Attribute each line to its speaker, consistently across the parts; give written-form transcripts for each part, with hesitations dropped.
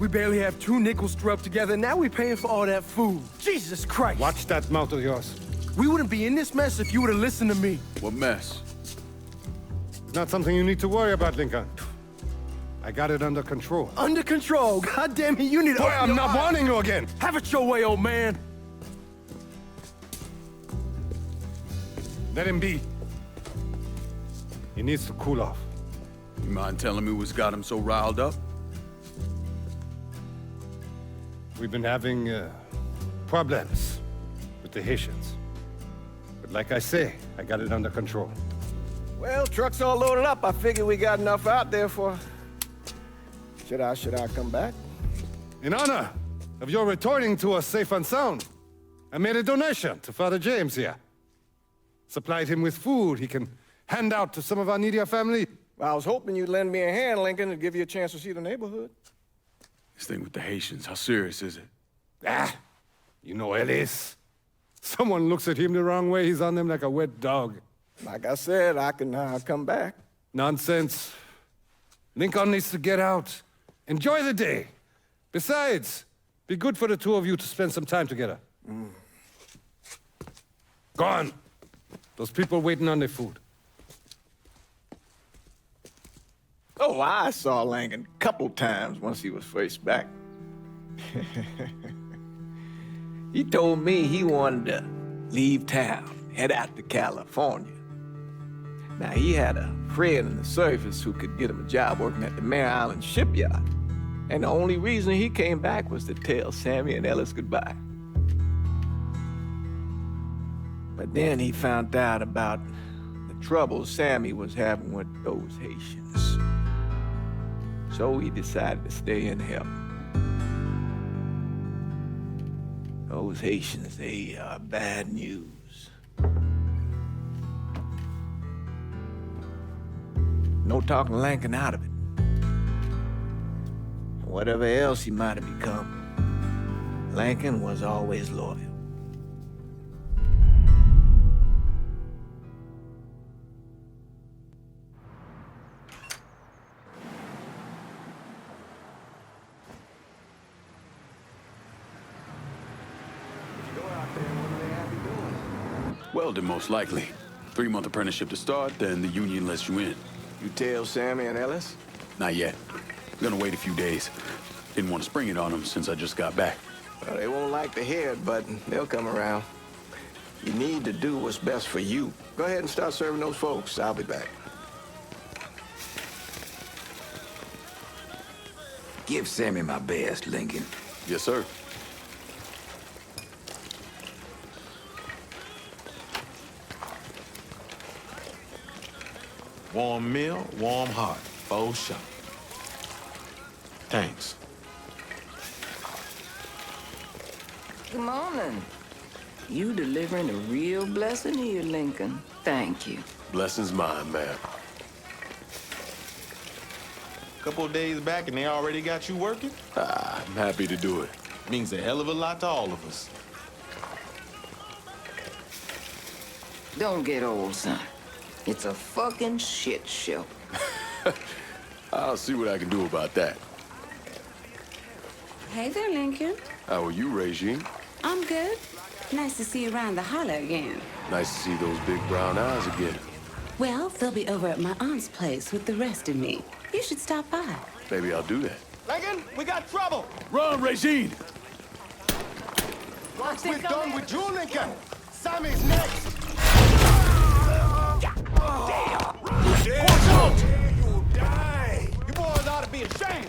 Speaker 1: We barely have 2 nickels to rub together, and now we're paying for all that food. Jesus Christ!
Speaker 2: Watch that mouth of yours.
Speaker 1: We wouldn't be in this mess if you would have listened to me.
Speaker 3: What mess?
Speaker 2: It's not something you need to worry about, Lincoln. I got it under control.
Speaker 1: Under control. God damn it, you need to...
Speaker 2: Boy, I'm not warning you again.
Speaker 1: Have it your way, old man.
Speaker 2: Let him be. He needs to cool off.
Speaker 3: You mind telling me what's got him so riled up?
Speaker 2: We've been having problems with the Haitians. But like I say, I got it under control.
Speaker 4: Well, truck's all loaded up. I figure we got enough out there for... Should I come back?
Speaker 2: In honor of your returning to us safe and sound, I made a donation to Father James here. Supplied him with food he can hand out to some of our needier family.
Speaker 4: Well, I was hoping you'd lend me a hand, Lincoln, and give you a chance to see the neighborhood.
Speaker 3: This thing with the Haitians, how serious is it?
Speaker 2: Ah, you know Ellis. Someone looks at him the wrong way, he's on them like a wet dog.
Speaker 4: Like I said, I can come back.
Speaker 2: Nonsense. Lincoln needs to get out. Enjoy the day. Besides, be good for the two of you to spend some time together. Go on. Those people waiting on their food.
Speaker 4: Oh, I saw Lincoln a couple times once he was first back. He told me he wanted to leave town, head out to California. Now, he had a friend in the service who could get him a job working at the Mare Island shipyard. And the only reason he came back was to tell Sammy and Ellis goodbye. But then he found out about the trouble Sammy was having with those Haitians. So he decided to stay and help. Those Haitians, they are bad news. No talking Lincoln out of it. Whatever else he might have become, Lincoln was always loyal.
Speaker 3: Welding, most likely. 3-month apprenticeship to start, then the union lets you in.
Speaker 4: You tell Sammy and Ellis?
Speaker 3: Not yet. Gonna wait a few days. Didn't want to spring it on them since I just got back.
Speaker 4: Well, they won't like to hear it, but they'll come around. You need to do what's best for you. Go ahead and start serving those folks. I'll be back.
Speaker 5: Give Sammy my best, Lincoln.
Speaker 3: Yes, sir.
Speaker 6: Warm meal, warm heart, full shot. Thanks.
Speaker 7: Good morning. You delivering a real blessing here, Lincoln. Thank you.
Speaker 6: Blessing's mine, ma'am. Couple of days back and they already got you working?
Speaker 3: I'm happy to do it.
Speaker 6: Means a hell of a lot to all of us.
Speaker 7: Don't get old, son. It's a fucking shit show.
Speaker 3: I'll see what I can do about that.
Speaker 8: Hey there, Lincoln.
Speaker 3: How are you, Regine?
Speaker 8: I'm good. Nice to see you around the holler again.
Speaker 3: Nice to see those big brown eyes again.
Speaker 8: Well, they'll be over at my aunt's place with the rest of me. You should stop by.
Speaker 3: Maybe I'll do that.
Speaker 4: Lincoln, we got trouble.
Speaker 3: Run, Regine!
Speaker 4: Once we're done with you, Lincoln, Sammy's next. Damn! Watch out! You die! You boys ought to be ashamed.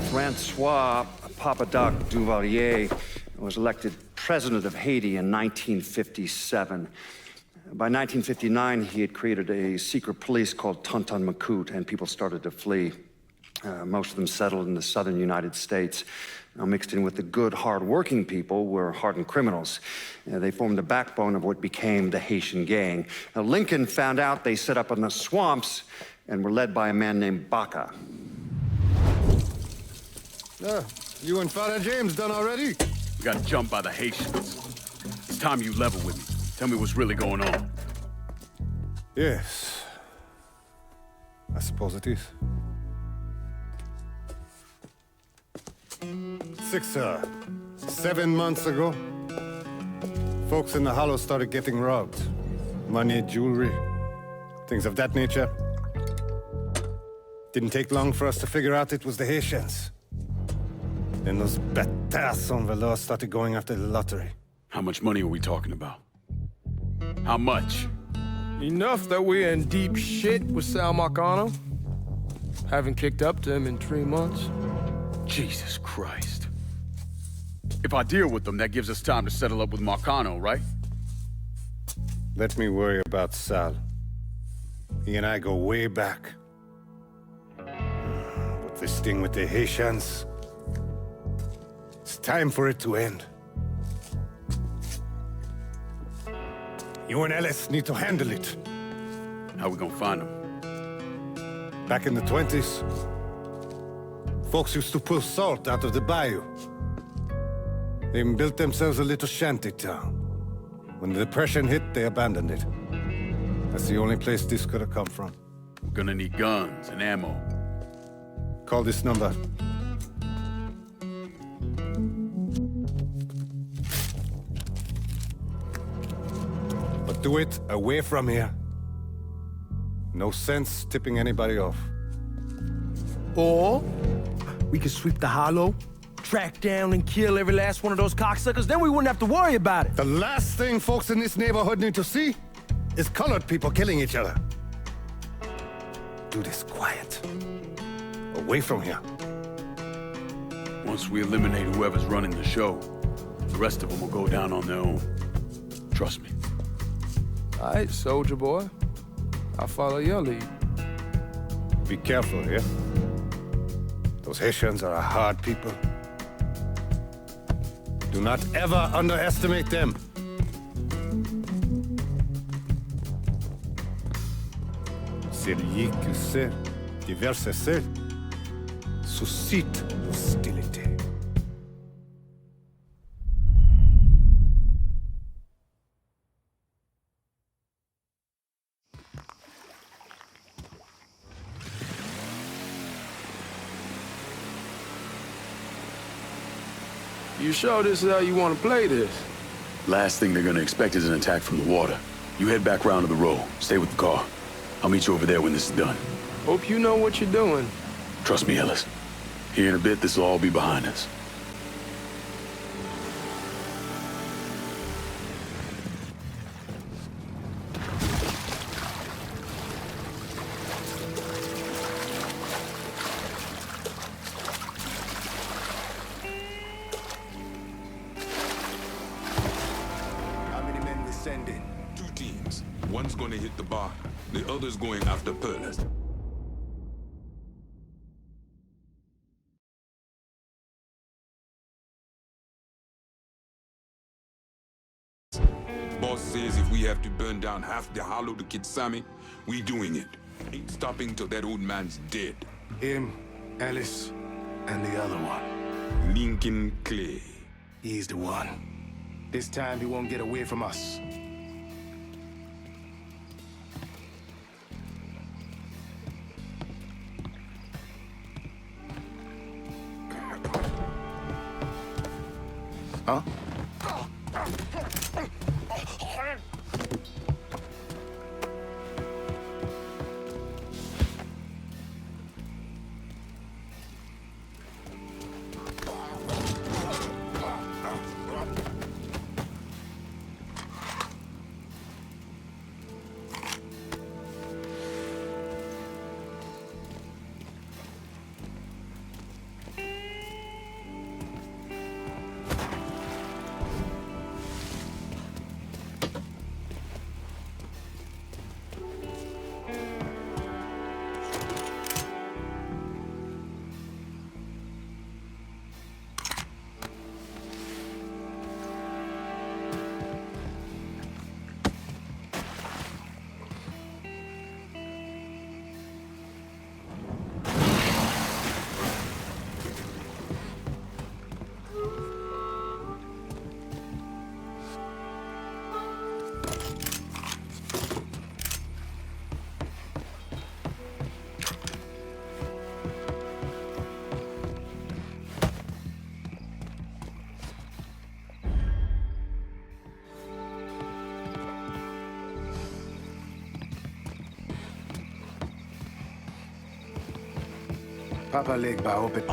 Speaker 9: Francois Papadoc Duvalier was elected president of Haiti in 1957. By 1959, he had created a secret police called Tonton Macoute, and people started to flee. Most of them settled in the southern United States. Now, mixed in with the good, hard-working people were hardened criminals. They formed the backbone of what became the Haitian gang. Now, Lincoln found out they set up in the swamps and were led by a man named Baca.
Speaker 2: You and Father James done already?
Speaker 3: We got jumped by the Haitians. It's time you level with me. Tell me what's really going on.
Speaker 2: Yes. I suppose it is. 7 months ago, folks in the Hollow started getting robbed. Money, jewelry, things of that nature. Didn't take long for us to figure out it was the Haitians. Then those bâtards on velours started going after the lottery.
Speaker 3: How much money are we talking about? How much?
Speaker 1: Enough that we're in deep shit with Sal Marcano. Haven't kicked up to him in 3 months.
Speaker 3: Jesus Christ. If I deal with them, that gives us time to settle up with Marcano, right?
Speaker 2: Let me worry about Sal. He and I go way back. But this thing with the Haitians, it's time for it to end. You and Ellis need to handle it.
Speaker 3: How we gonna find them?
Speaker 2: Back in the 20s, folks used to pull salt out of the bayou. They even built themselves a little shanty town. When the Depression hit, they abandoned it. That's the only place this could have come from.
Speaker 3: We're gonna need guns and ammo.
Speaker 2: Call this number. But do it away from here. No sense tipping anybody off.
Speaker 1: Or we could sweep the Hollow, track down and kill every last one of those cocksuckers, then we wouldn't have to worry about it.
Speaker 2: The last thing folks in this neighborhood need to see is colored people killing each other. Do this quiet. Away from here.
Speaker 3: Once we eliminate whoever's running the show, the rest of them will go down on their own. Trust me.
Speaker 1: All right, soldier boy. I'll follow your lead.
Speaker 2: Be careful here. Those Haitians are a hard people. Do not ever underestimate them. Celui qui sait diverser seul suscite l'hostilité.
Speaker 1: You sure this is how you want to play this?
Speaker 3: Last thing they're gonna expect is an attack from the water. You head back round to the row. Stay with the car. I'll meet you over there when this is done.
Speaker 1: Hope you know what you're doing.
Speaker 3: Trust me, Ellis. Here in a bit, this will all be behind us.
Speaker 10: Sending 2 teams. One's gonna hit the bar, the other's going after Perlas. Boss says if we have to burn down half the Hollow to get Sammy, we doing it. Ain't stopping till that old man's dead.
Speaker 11: Him, Ellis, and the other one.
Speaker 10: Lincoln Clay.
Speaker 11: He's the one. This time he won't get away from us. Huh? Papa leg by open.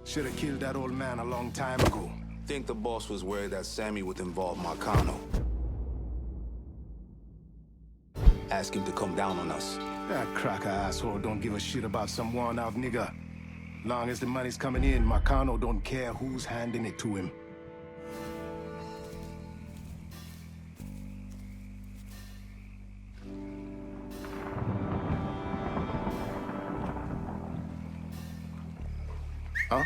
Speaker 11: Should have killed that old man a long time ago.
Speaker 6: Think the boss was worried that Sammy would involve Marcano. Ask him to come down on us.
Speaker 11: That cracker asshole don't give a shit about some worn-out nigga. Long as the money's coming in, Marcano don't care who's handing it to him. Huh?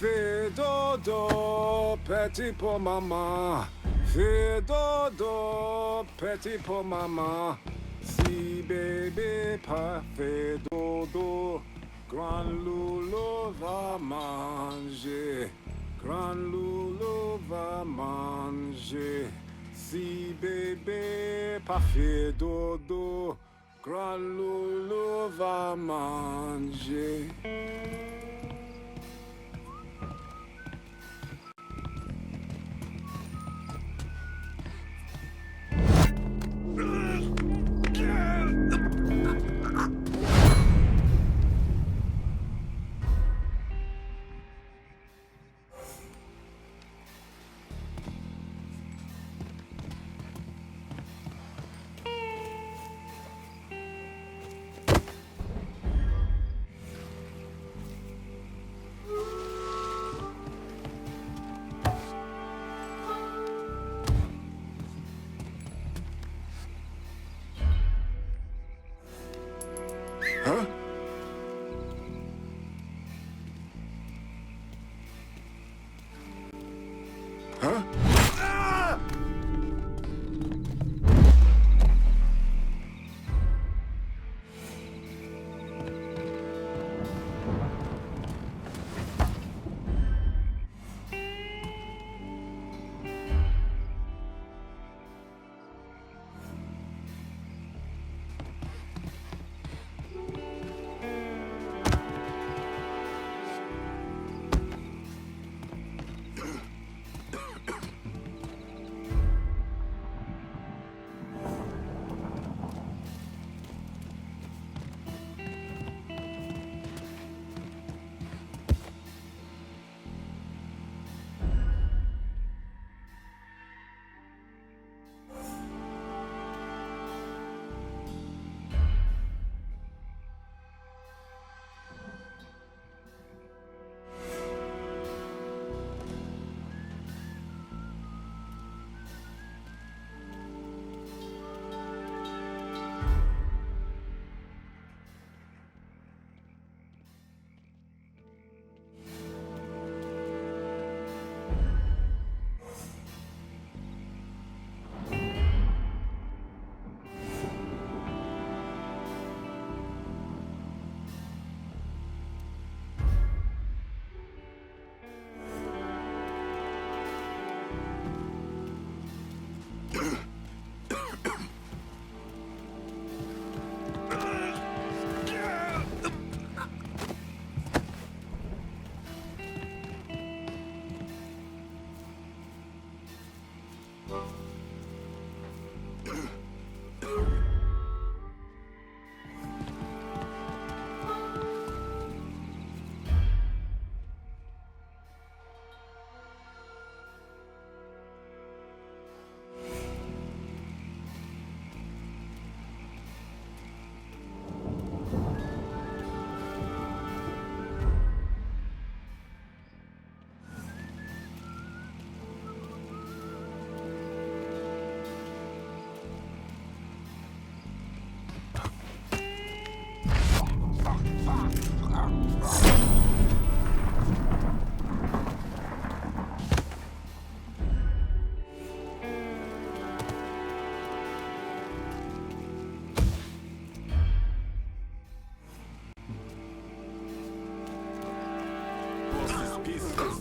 Speaker 2: Fais dodo, petit pour maman. Fais dodo, petit pour maman. Si bébé pas fait dodo, grand loulou va manger. Grand loulou va manger. Si bébé pas fait dodo, grand loulou va manger. Huh? Huh? Ah!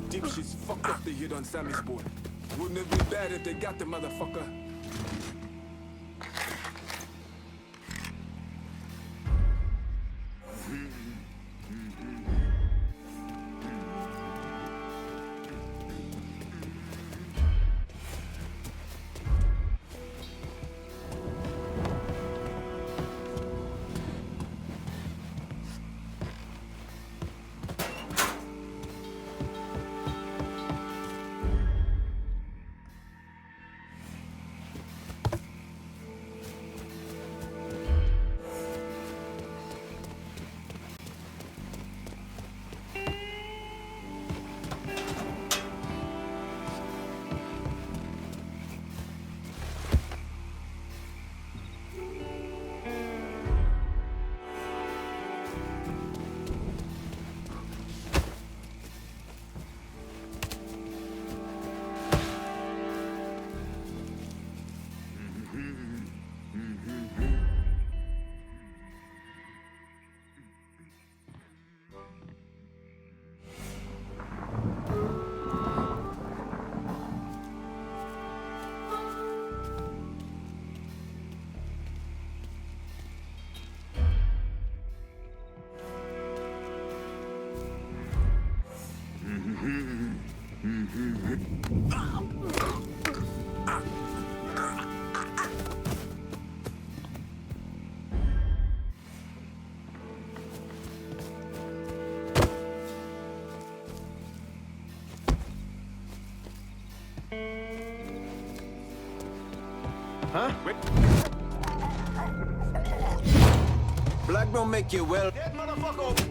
Speaker 10: Dipshits fucked up the hit on Sammy's boy. Wouldn't it be bad if they got the motherfucker?
Speaker 4: Huh? Black don't make you well. That motherfucker.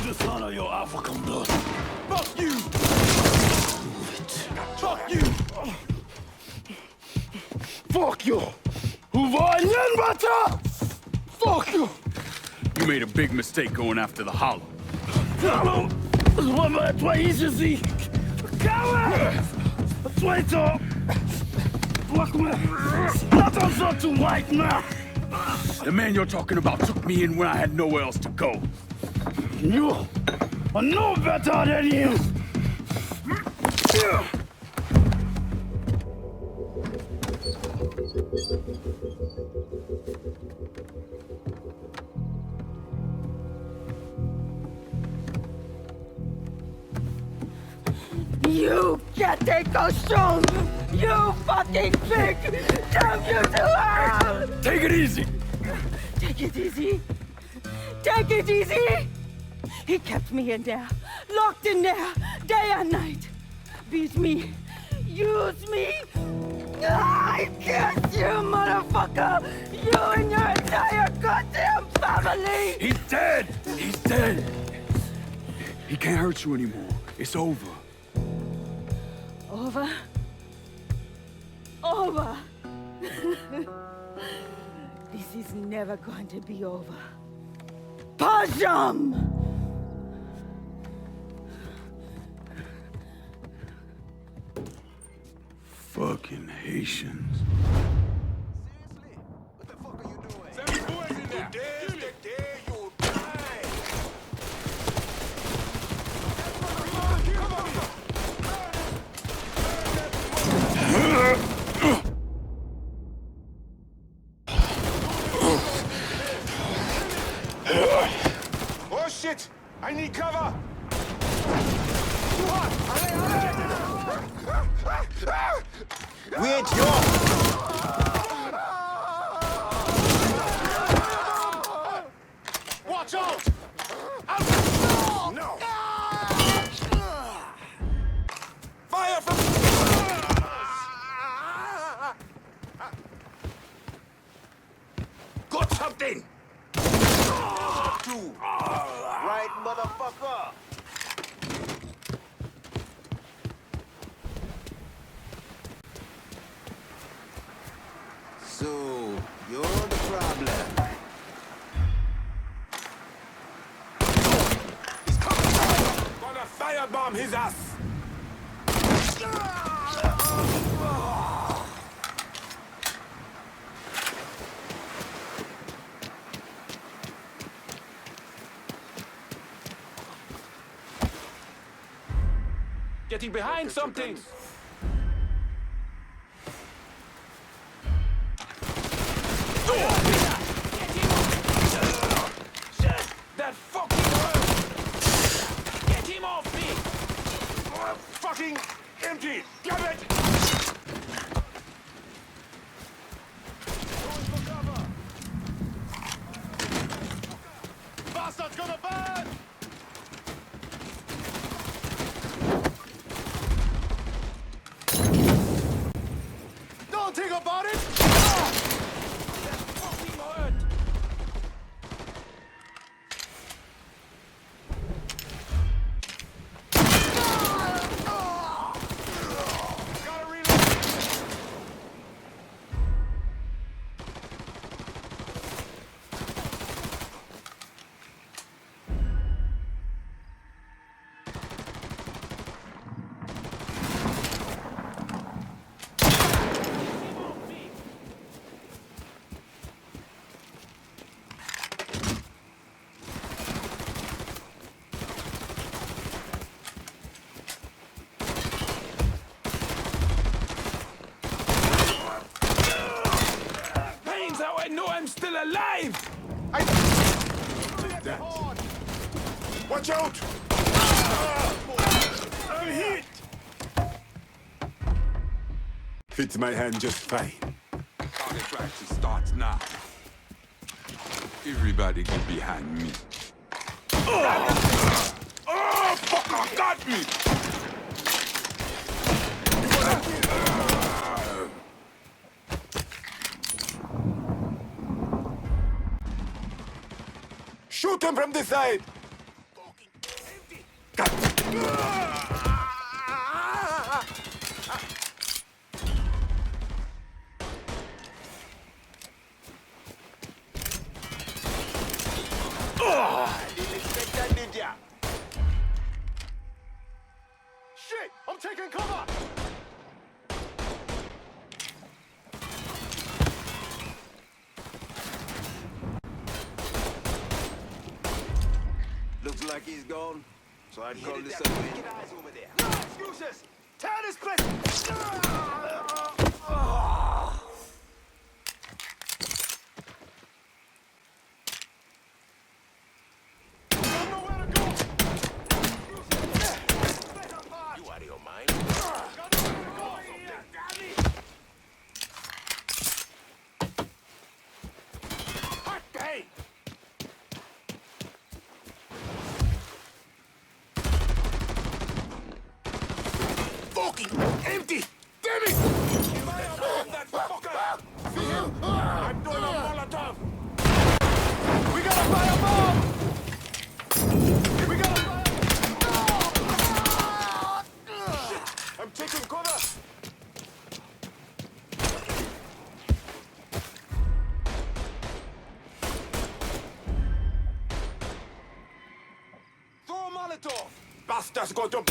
Speaker 1: Dishonor your African blood. Fuck you! Fuck you! Fuck you! Fuck you!
Speaker 3: You made a big mistake going after the Hollow.
Speaker 1: Hallo! Etmeyiniz.İyi. Coward! Traitor! Fuck me! Not on to white man!
Speaker 3: The man you're talking about took me in when I had nowhere else to go.
Speaker 1: You are no better than him!
Speaker 7: You can't take those stones! You fucking pig! Damn you to hell!
Speaker 1: Take it easy!
Speaker 7: Take it easy! Take it easy! He kept me in there, locked in there, day and night. Beat me, use me. I guess you, motherfucker! You and your entire goddamn family!
Speaker 3: He's dead! He's dead! He can't hurt you anymore. It's over.
Speaker 7: Over? Over! This is never going to be over. Pajam!
Speaker 3: Fucking Haitians.
Speaker 11: Oh shit! I need cover!
Speaker 6: Wait, yo!
Speaker 11: Watch out! No!
Speaker 6: Fire from... Got something! Right, motherfucker! So, you're the problem. He's coming!
Speaker 11: Gonna firebomb his ass!
Speaker 6: Getting behind something!
Speaker 11: That fucking hurt! Get him off me! Fucking empty! Damn it! Bastard's gonna burn! Don't think about it! That fucking hurt! I'm still alive! Watch out! I'm hit! Fits my hand just fine.
Speaker 10: Target practice starts now. Everybody get behind me.
Speaker 11: Oh, fucker, got me! Shoot him from the side! I didn't expect that, did ya? Shit! I'm taking cover!
Speaker 6: Looks like he's gone. So I'd call this a win. Eyes over there.
Speaker 11: No excuses! Tear this place!
Speaker 6: You out of your mind?
Speaker 11: Hot day! Fucking empty! Damn it! That fucker! I'm doing a
Speaker 10: Vito! Bastards go to...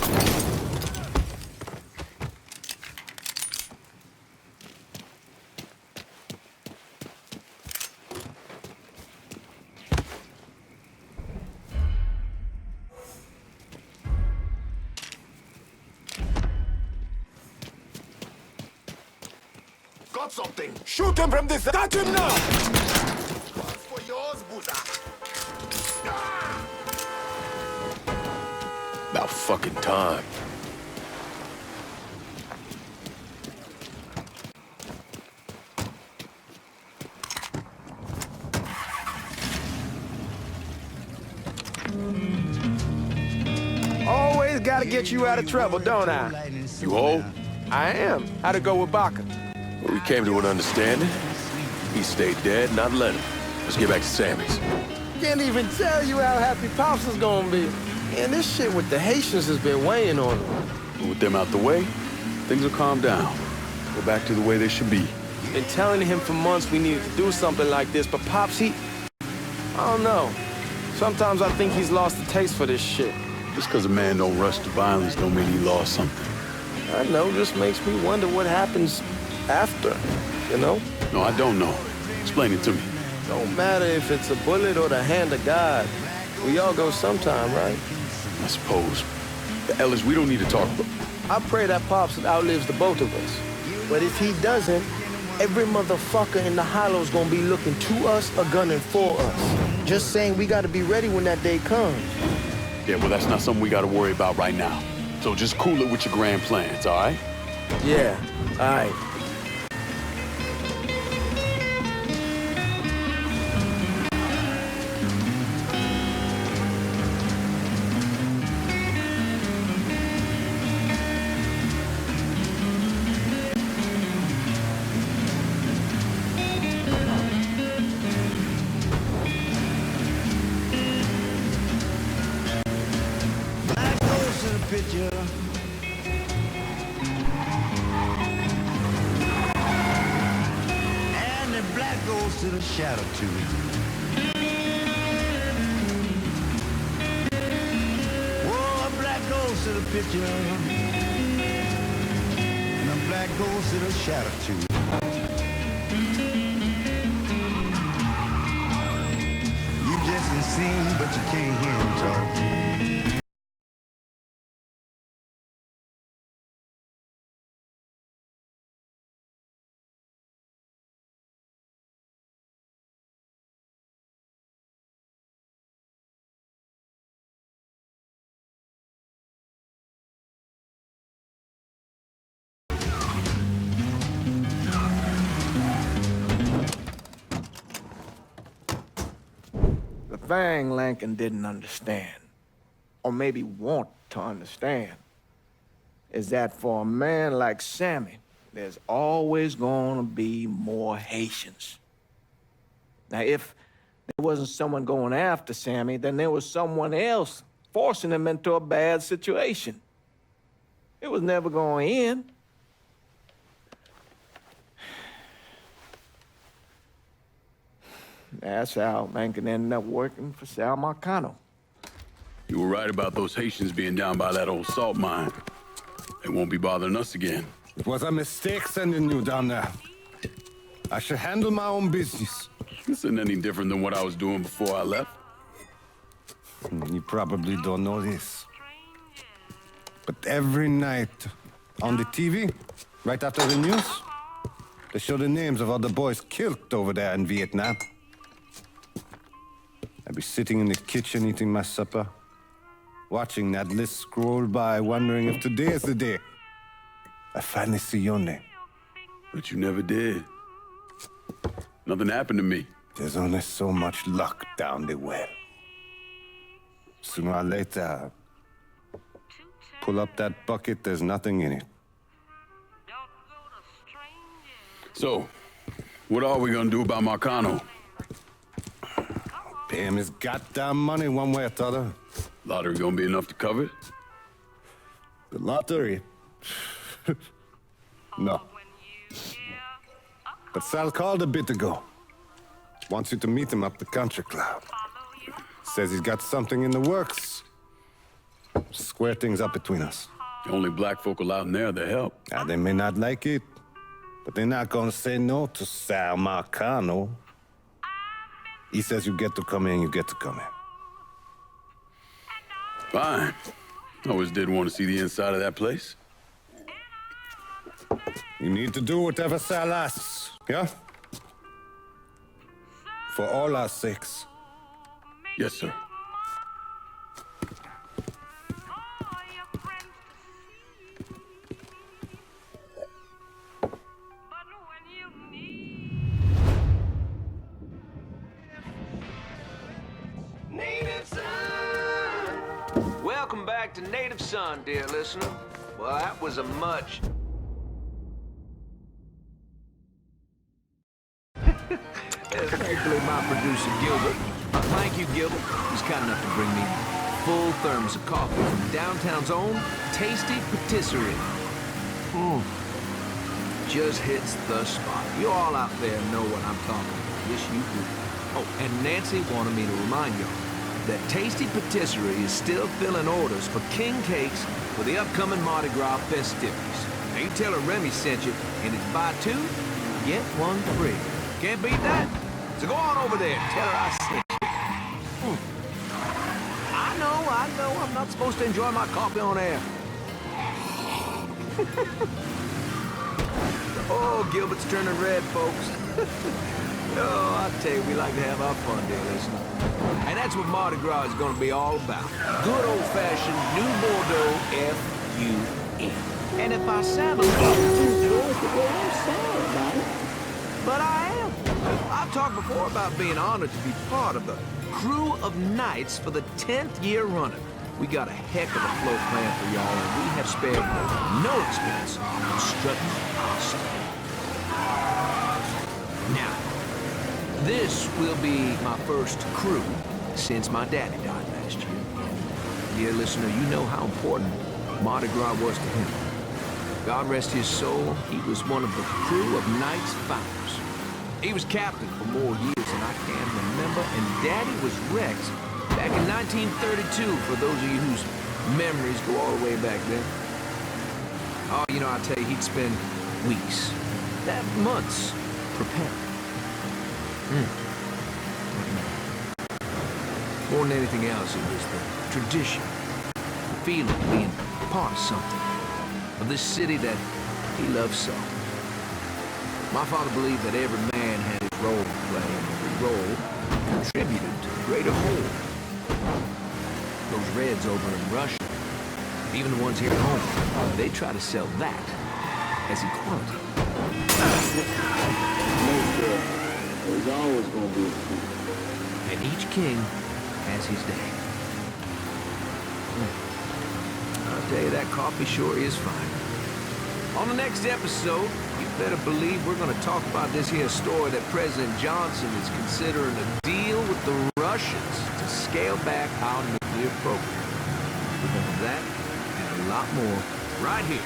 Speaker 11: Got something.
Speaker 10: Shoot him from this... Touch him now!
Speaker 11: One's for yours, Buddha.
Speaker 3: About fucking time.
Speaker 4: Always gotta get you out of trouble, don't I?
Speaker 3: You hold?
Speaker 4: I am. How'd it go with Baca?
Speaker 3: Well, we came to an understanding. He stayed dead, and I'd let him. Let's get back to Sammy's.
Speaker 1: Can't even tell you how happy Pops is gonna be. And this shit with the Haitians has been weighing on him.
Speaker 3: But with them out the way, things will calm down. Go back to the way they should be.
Speaker 1: Been telling him for months we needed to do something like this, but Pops, I don't know. Sometimes I think he's lost the taste for this shit.
Speaker 3: Just because a man don't rush to violence don't mean he lost something.
Speaker 1: I know, just makes me wonder what happens after, you know?
Speaker 3: No, I don't know. Explain it to me.
Speaker 1: Don't matter if it's a bullet or the hand of God. We all go sometime, right?
Speaker 3: I suppose. The Ellis, we don't need to talk about...
Speaker 1: I pray that Pops outlives the both of us. But if he doesn't, every motherfucker in the hollow's gonna be looking to us or gunning for us. Just saying we gotta be ready when that day comes.
Speaker 3: Yeah, well, that's not something we gotta worry about right now. So just cool it with your grand plans, all right?
Speaker 1: Yeah, all right.
Speaker 12: To the shadow to it. Whoa, a black goes to the picture, and a black goes to the shadow to it. You just can see, but you can't hear him talk.
Speaker 4: The thing Lincoln didn't understand, or maybe want to understand, is that for a man like Sammy, there's always gonna be more Haitians. Now, if there wasn't someone going after Sammy, then there was someone else forcing him into a bad situation. It was never gonna end. That's how Lincoln ended up working for Sal Marcano.
Speaker 3: You were right about those Haitians being down by that old salt mine. They won't be bothering us again.
Speaker 2: It was a mistake sending you down there. I should handle my own business.
Speaker 3: This isn't any different than what I was doing before I left.
Speaker 2: You probably don't know this. But every night on the TV, right after the news, they show the names of all the boys killed over there in Vietnam. I'd be sitting in the kitchen eating my supper, watching that list scroll by, wondering if today is the day I finally see your name.
Speaker 3: But you never did. Nothing happened to me.
Speaker 2: There's only so much luck down the well. Sooner or later, pull up that bucket, there's nothing in it.
Speaker 3: So, what are we gonna do about Marcano?
Speaker 2: Pay him his goddamn money one way or the other.
Speaker 3: Lottery gonna be enough to cover it?
Speaker 2: The lottery? No. But Sal called a bit ago. Wants you to meet him up the country club. Says he's got something in the works. Square things up between us.
Speaker 3: The only black folk allowed in there to help.
Speaker 2: Now, they may not like it, but they're not gonna say no to Sal Marcano. He says you get to come in, you get to come in.
Speaker 3: Fine. Always did want to see the inside of that place.
Speaker 2: You need to do whatever Sal asks, yeah? For all our sakes.
Speaker 3: Yes, sir.
Speaker 4: Welcome back to Native Son, dear listener. Well, that was a much... Actually, my producer, Gilbert. Thank you, Gilbert. He's kind enough to bring me full thermos of coffee from downtown's own Tasty Patisserie. Just hits the spot. You all out there know what I'm talking about. Yes, you do. Oh, and Nancy wanted me to remind y'all that Tasty Patisserie is still filling orders for king cakes for the upcoming Mardi Gras festivities. Now you tell her Remy sent you, and it's buy two, get one free. Can't beat that? So go on over there and tell her I sent you. I know, I'm not supposed to enjoy my coffee on air. Oh, Gilbert's turning red, folks. Oh, I tell you, we like to have our fun, dear listener. And that's what Mardi Gras is going to be all about. Good old-fashioned New Bordeaux F-U-N. And if I sound a little... But I am. I've talked before about being honored to be part of the crew of knights for the 10th year running. We got a heck of a float plan for y'all, and we have spared no expense in strutting our stuff. Now, this will be my first crew since my daddy died last year. Dear listener, you know how important Mardi Gras was to him. God rest his soul, he was one of the crew of Knights founders. He was captain for more years than I can remember, and Daddy was Rex back in 1932, for those of you whose memories go all the way back then. Oh, you know, I tell you, he'd spend weeks, months, preparing. More than anything else, it was the tradition, the feeling of being part of something, of this city that he loved so. My father believed that every man had his role to play, and every role contributed to the greater whole. Those Reds over in Russia, even the ones here at home, they try to sell that as equality. There's always going to be a king. And each king has his day. I'll tell you, that coffee sure is fine. On the next episode, you better believe we're going to talk about this here story that President Johnson is considering a deal with the Russians to scale back our nuclear program. We're going to do that and a lot more right here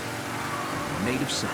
Speaker 4: on Native Son.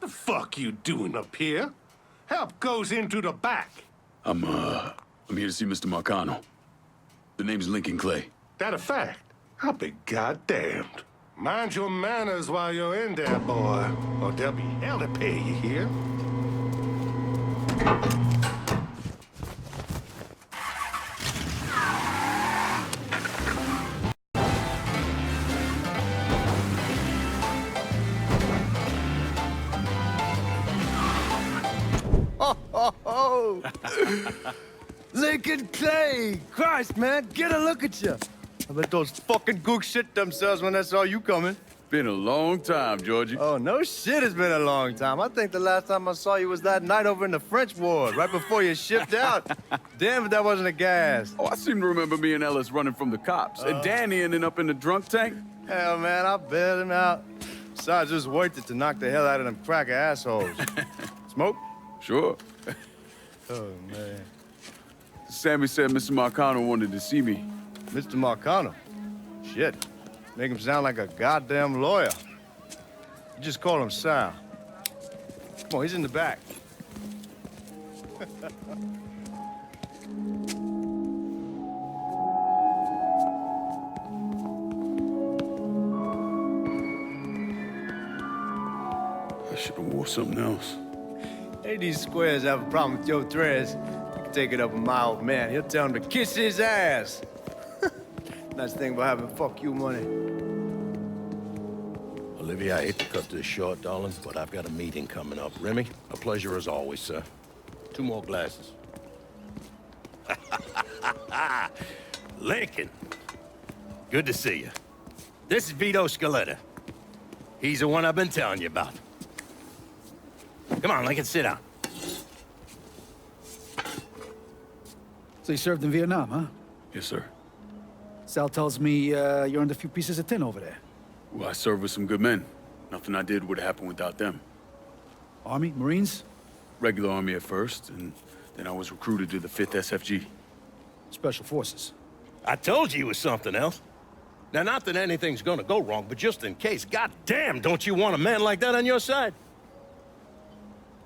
Speaker 11: The fuck you doing up here? Help goes into the back.
Speaker 3: I'm here to see Mr. Marcano. The name's Lincoln Clay.
Speaker 11: That a fact? I'll be goddamned. Mind your manners while you're in there, boy, or there'll be hell to pay you here.
Speaker 1: Oh, Lincoln Clay! Christ, man, get a look at you. I bet those fucking gooks shit themselves when they saw you coming.
Speaker 3: Been a long time, Georgie.
Speaker 1: Oh, no shit, it's been a long time. I think the last time I saw you was that night over in the French ward, right before you shipped out. Damn if that wasn't a gas.
Speaker 3: Oh, I seem to remember me and Ellis running from the cops. And Danny ending up in the drunk tank.
Speaker 1: Hell, man, I bailed him out. Besides, it was worth it to knock the hell out of them cracker assholes. Smoke?
Speaker 3: Sure.
Speaker 1: Oh, man.
Speaker 3: Sammy said Mr. Marcano wanted to see me.
Speaker 1: Mr. Marcano? Shit. Make him sound like a goddamn lawyer. You just call him Sal. Come on, he's in the back.
Speaker 3: I should have wore something else.
Speaker 1: Hey, these squares have a problem with your dress. You can take it up with my old man. He'll tell him to kiss his ass. Nice thing about having fuck you money.
Speaker 13: Olivia, I hate to cut this short, darling, but I've got a meeting coming up. Remy, a pleasure as always, sir. 2 more glasses. Lincoln, good to see you. This is Vito Scaletta. He's the one I've been telling you about. Come on, Lincoln, sit down.
Speaker 14: So you served in Vietnam, huh?
Speaker 3: Yes, sir.
Speaker 14: Sal tells me you earned a few pieces of tin over there.
Speaker 3: Well, I served with some good men. Nothing I did would have happened without them.
Speaker 14: Army? Marines?
Speaker 3: Regular Army at first, and then I was recruited to the 5th SFG.
Speaker 14: Special Forces.
Speaker 13: I told you it was something else. Now, not that anything's gonna go wrong, but just in case, goddamn, don't you want a man like that on your side?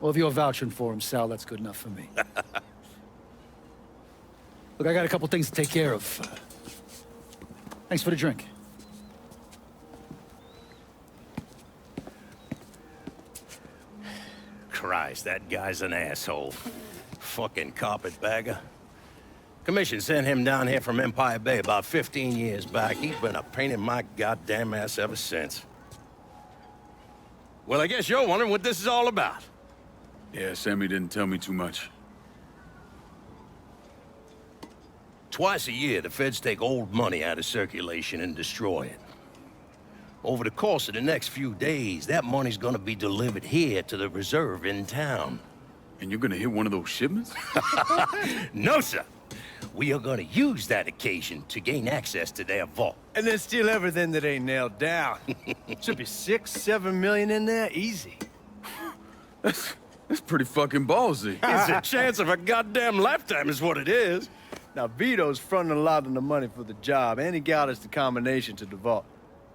Speaker 14: Well, if you're vouching for him, Sal, that's good enough for me. Look, I got a couple things to take care of. Thanks for the drink.
Speaker 13: Christ, that guy's an asshole. Fucking carpetbagger. Commission sent him down here from Empire Bay about 15 years back. He's been a pain in my goddamn ass ever since. Well, I guess you're wondering what this is all about.
Speaker 3: Yeah, Sammy didn't tell me too much.
Speaker 13: Twice a year, the feds take old money out of circulation and destroy it. Over the course of the next few days, that money's gonna be delivered here to the reserve in town.
Speaker 3: And you're gonna hit one of those shipments?
Speaker 13: No, sir. We are gonna use that occasion to gain access to their vault.
Speaker 1: And then steal everything that ain't nailed down. Should be 6-7 million in there, easy.
Speaker 3: That's pretty fucking ballsy.
Speaker 13: It's a chance of a goddamn lifetime is what it is.
Speaker 1: Now, Vito's fronting a lot of the money for the job, and he got us the combination to the vault.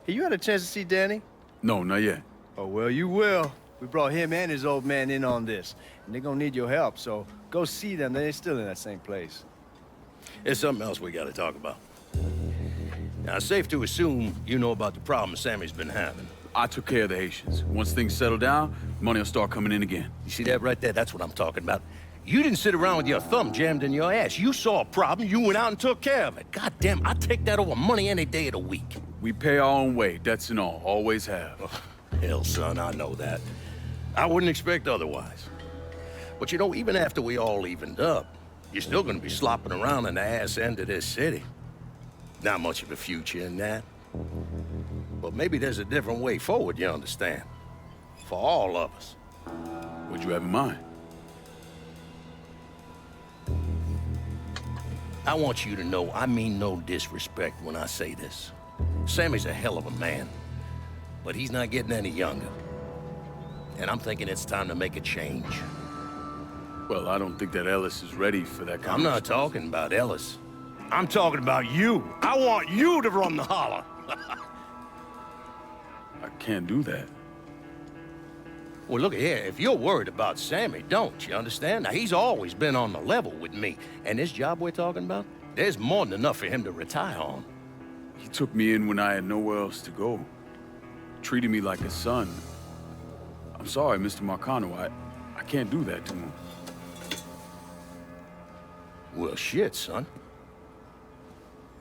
Speaker 1: Hey, you had a chance to see Danny?
Speaker 3: No, not yet.
Speaker 1: Oh, well, you will. We brought him and his old man in on this, and they're gonna need your help, so go see them. They're still in that same place.
Speaker 13: There's something else we gotta talk about. Now, it's safe to assume you know about the problem Sammy's been having.
Speaker 3: I took care of the Haitians. Once things settle down, money will start coming in again.
Speaker 13: You see that right there? That's what I'm talking about. You didn't sit around with your thumb jammed in your ass. You saw a problem, you went out and took care of it. Goddamn, I'd take that over money any day of the week.
Speaker 3: We pay our own way, debts and all. Always have.
Speaker 13: Oh, hell, son, I know that. I wouldn't expect otherwise. But you know, even after we all evened up, you're still gonna be slopping around in the ass end of this city. Not much of a future in that. But maybe there's a different way forward, you understand? For all of us.
Speaker 3: What'd you have in mind?
Speaker 13: I want you to know I mean no disrespect when I say this. Sammy's a hell of a man, but he's not getting any younger. And I'm thinking it's time to make a change.
Speaker 3: Well, I don't think that Ellis is ready for that kind
Speaker 13: I'm not talking about Ellis. I'm talking about you. I want you to run the holler.
Speaker 3: I can't do that.
Speaker 13: Well, look here, if you're worried about Sammy, don't, you understand? Now, he's always been on the level with me. And this job we're talking about, there's more than enough for him to retire on.
Speaker 3: He took me in when I had nowhere else to go. Treated me like a son. I'm sorry, Mr. Marcano. I can't do that to him.
Speaker 13: Well, shit, son.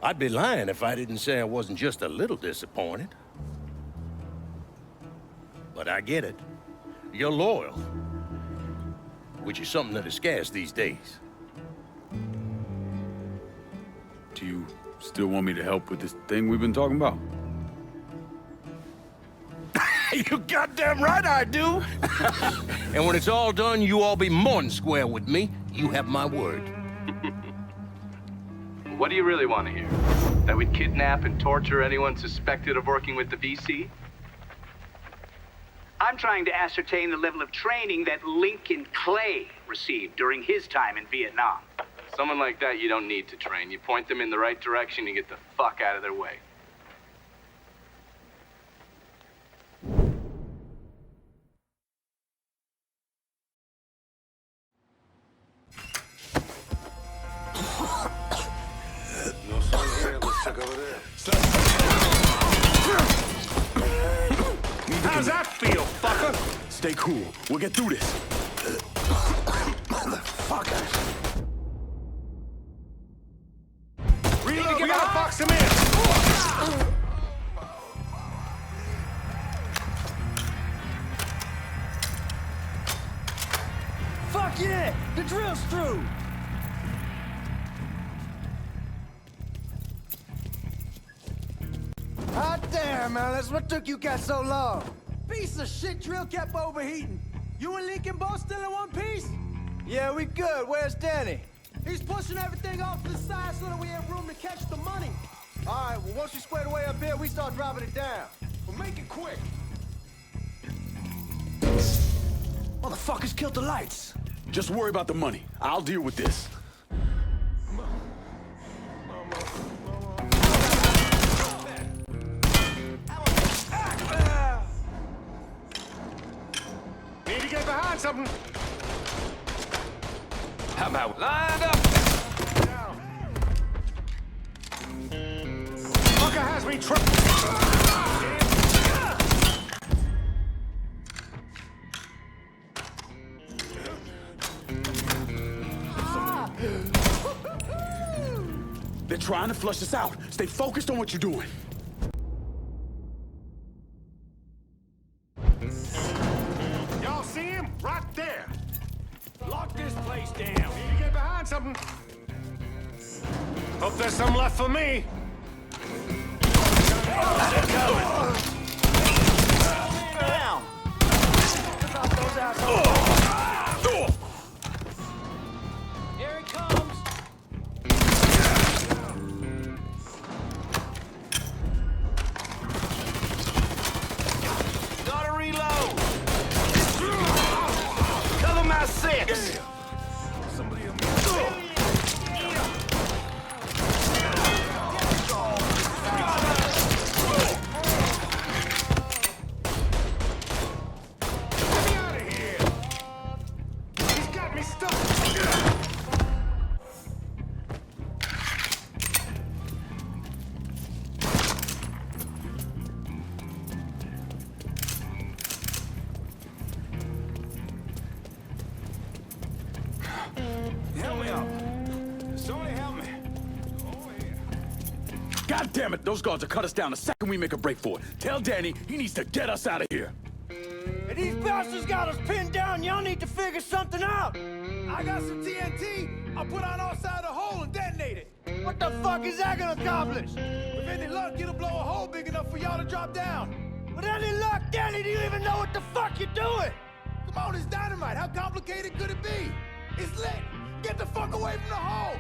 Speaker 13: I'd be lying if I didn't say I wasn't just a little disappointed. But I get it. You're loyal. Which is something that is scarce these days.
Speaker 3: Do you still want me to help with this thing we've been talking about?
Speaker 13: You goddamn right I do! And when it's all done, you all be more than square with me. You have my word.
Speaker 15: What do you really want to hear? That we'd kidnap and torture anyone suspected of working with the VC?
Speaker 16: I'm trying to ascertain the level of training that Lincoln Clay received during his time in Vietnam.
Speaker 15: Someone like that you don't need to train. You point them in the right direction and get the fuck out of their way.
Speaker 6: How's that feel, fucker?
Speaker 3: Stay cool. We'll get through this.
Speaker 6: Motherfuckers. Reload, we gotta box him in.
Speaker 17: Fuck yeah! The drill's through! Hot damn, Alice. What took you guys so long? Piece of shit drill kept overheating. You and Lincoln both still in one piece? Yeah, we good. Where's Danny? He's pushing everything off to the side so that we have room to catch the money. All right, well, once you squared away up here, we start dropping it down. Well, make it quick.
Speaker 6: Motherfuckers killed the lights.
Speaker 3: Just worry about the money. I'll deal with this.
Speaker 6: Need to get behind something.
Speaker 3: How about
Speaker 6: Lined up. Down. Fucker has me tripped.
Speaker 3: They're trying to flush us out. Stay focused on what you're doing.
Speaker 6: Y'all see him? Right there. Lock this place down. Need to get behind something. Hope there's some left for me.
Speaker 17: Down! Here he comes!
Speaker 6: Gotta reload. Cover my six. Help me up. Somebody help me.
Speaker 3: God damn it, those guards will cut us down the second we make a break for it. Tell Danny he needs to get us out of here.
Speaker 17: Hey, these bastards got us pinned down. Y'all need to figure something out.
Speaker 6: I got some TNT. I'll put on outside the hole and detonate it.
Speaker 17: What the fuck is that gonna accomplish?
Speaker 6: With any luck, it'll blow a hole big enough for y'all to drop down.
Speaker 17: With any luck, Danny, do you even know what the fuck you're doing?
Speaker 6: Come on, it's dynamite. How complicated could it be? It's lit. Get the fuck away from the hole.